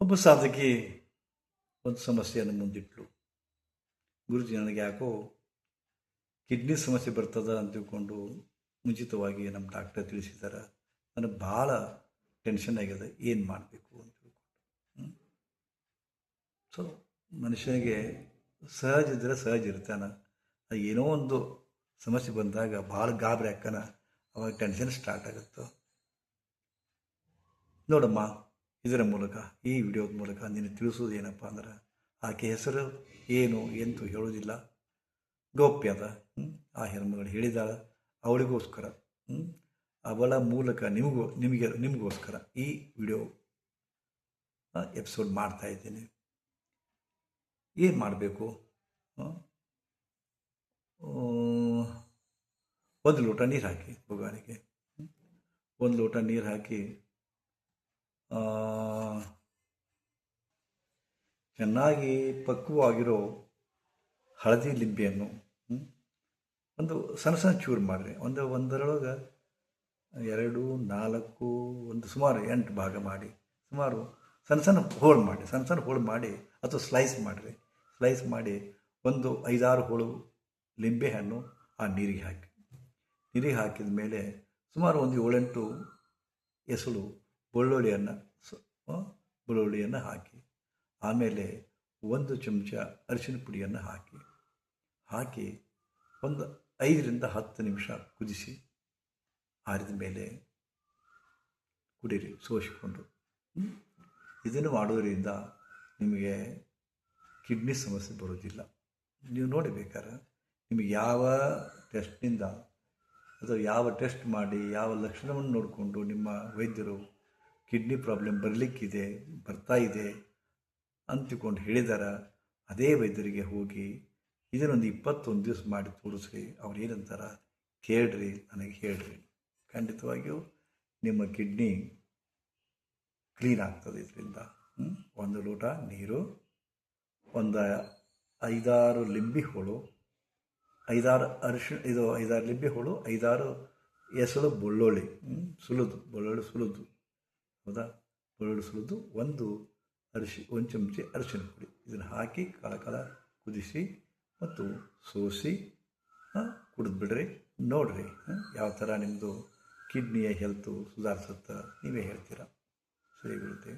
ಒಬ್ಬ ಸಾಧಕಿ ಒಂದು ಸಮಸ್ಯೆಯನ್ನು ಮುಂದಿಟ್ಲು. ಗುರುಜಿ, ನನಗೆ ಯಾಕೋ ಕಿಡ್ನಿ ಸಮಸ್ಯೆ ಬರ್ತದ ಅಂತ ತಿಳ್ಕೊಂಡು ಮುಂಚಿತವಾಗಿ ನಮ್ಮ ಡಾಕ್ಟರ್ ತಿಳಿಸಿದ್ದಾರೆ. ನನಗೆ ಭಾಳ ಟೆನ್ಷನ್ ಆಗಿದೆ, ಏನು ಮಾಡಬೇಕು ಅಂತ ತಿಳ್ಕೊಂಡು. ಸೊ ಮನುಷ್ಯನಿಗೆ ಸಹಜ ಇದ್ದರೆ ಸಹಜ ಇರ್ತಾನೆ. ಏನೋ ಒಂದು ಸಮಸ್ಯೆ ಬಂದಾಗ ಭಾಳ ಗಾಬರಿ ಹಾಕನ, ಅವಾಗ ಟೆನ್ಷನ್ ಸ್ಟಾರ್ಟ್ ಆಗುತ್ತೆ. ನೋಡಮ್ಮ, ಇದರ ಮೂಲಕ, ಈ ವಿಡಿಯೋದ ಮೂಲಕ ನೀನು ತಿಳಿಸೋದು ಏನಪ್ಪ ಅಂದ್ರೆ, ಆಕೆ ಹೆಸರು ಏನು ಎಂತೂ ಹೇಳೋದಿಲ್ಲ, ಗೌಪ್ಯದ. ಆ ಹೆಣ್ಮಗಳು ಹೇಳಿದಾಳ, ಅವಳಿಗೋಸ್ಕರ, ಅವಳ ಮೂಲಕ ನಿಮಗೋಸ್ಕರ ಈ ವಿಡಿಯೋ ಎಪಿಸೋಡ್ ಮಾಡ್ತಾ ಇದ್ದೀನಿ. ಏನು ಮಾಡಬೇಕು? ಒಂದು ಲೋಟ ನೀರು ಹಾಕಿ, ಭಗವಾನಿಗೆ ಒಂದು ಲೋಟ ನೀರು ಹಾಕಿ ಚೆನ್ನಾಗಿ ಪಕ್ವವಾಗಿರೋ ಹಳದಿ ಲಿಂಬೆಯನ್ನು ಒಂದು ಸಣ್ಣ ಸಣ್ಣ ಚೂರು ಮಾಡಿರಿ. ಒಂದರೊಳಗೆ 2, 4, ಒಂದು ಸುಮಾರು 8 ಭಾಗ ಮಾಡಿ, ಸುಮಾರು ಸಣ್ಣ ಸಣ್ಣ ಹೋಳು ಮಾಡಿ ಅಥವಾ ಸ್ಲೈಸ್ ಮಾಡಿರಿ. ಸ್ಲೈಸ್ ಮಾಡಿ ಒಂದು 5-6 ಹೋಳು ಲಿಂಬೆಹಣ್ಣು ಆ ನೀರಿಗೆ ಹಾಕಿದ ಮೇಲೆ ಸುಮಾರು ಒಂದು 7-8 ಎಸಳು ಬೆಳ್ಳುಳ್ಳಿಯನ್ನು ಹಾಕಿ, ಆಮೇಲೆ 1 ಚಮಚ ಅರಿಶಿನ ಪುಡಿಯನ್ನು ಹಾಕಿ ಒಂದು 5-10 ನಿಮಿಷ ಕುದಿಸಿ, ಆರಿದ ಮೇಲೆ ಕುಡೀರಿ ಸೋಸಿಕೊಂಡು. ಇದನ್ನು ಮಾಡೋದರಿಂದ ನಿಮಗೆ ಕಿಡ್ನಿ ಸಮಸ್ಯೆ ಬರೋದಿಲ್ಲ. ನೀವು ನೋಡಬೇಕಾದ್ರೆ ನಿಮಗೆ ಯಾವ ಟೆಸ್ಟ್ನಿಂದ ಅಥವಾ ಯಾವ ಟೆಸ್ಟ್ ಮಾಡಿ ಯಾವ ಲಕ್ಷಣವನ್ನು ನೋಡಿಕೊಂಡು ನಿಮ್ಮ ವೈದ್ಯರು ಕಿಡ್ನಿ ಪ್ರಾಬ್ಲಮ್ ಬರ್ತಾ ಇದೆ ಅಂತಿಕೊಂಡು ಹೇಳಿದಾರ, ಅದೇ ವೈದ್ಯರಿಗೆ ಹೋಗಿ ಇದನ್ನೊಂದು 21 ದಿವಸ ಮಾಡಿ ತೋರಿಸ್ರಿ. ಅವ್ರು ಏನಂತಾರ ಕೇಳ್ರಿ, ನನಗೆ ಹೇಳ್ರಿ. ಖಂಡಿತವಾಗಿಯೂ ನಿಮ್ಮ ಕಿಡ್ನಿ ಕ್ಲೀನ್ ಆಗ್ತದೆ ಇದರಿಂದ. 1 ಲೋಟ ನೀರು, ಒಂದು 5-6 ಲಿಂಬೆ ಹೋಳು, 5-6 ಲಿಂಬೆ ಹೋಳು, 5-6 ಎಸಳು ಬೆಳ್ಳುಳ್ಳಿ ಸುಲಿದು, ಹೌದಾ, ಬೆಳ್ಳುಳ್ಳಿ ಸುಲಿದು, 1 ಚಮಚ ಅರಿಶಿನ ಪುಡಿ, ಇದನ್ನು ಹಾಕಿ ಕಳ ಕುದಿಸಿ ಮತ್ತು ಸೋಸಿ ಕುಡಿದು ಬಿಡ್ರಿ. ನೋಡ್ರಿ ಯಾವ ಥರ ನಿಮ್ಮದು ಕಿಡ್ನಿಯ ಹೆಲ್ತು ಸುಧಾರಿಸುತ್ತಾ ನೀವೇ ಹೇಳ್ತೀರಾ. ಸರಿ ಬೀಳುತ್ತೆ.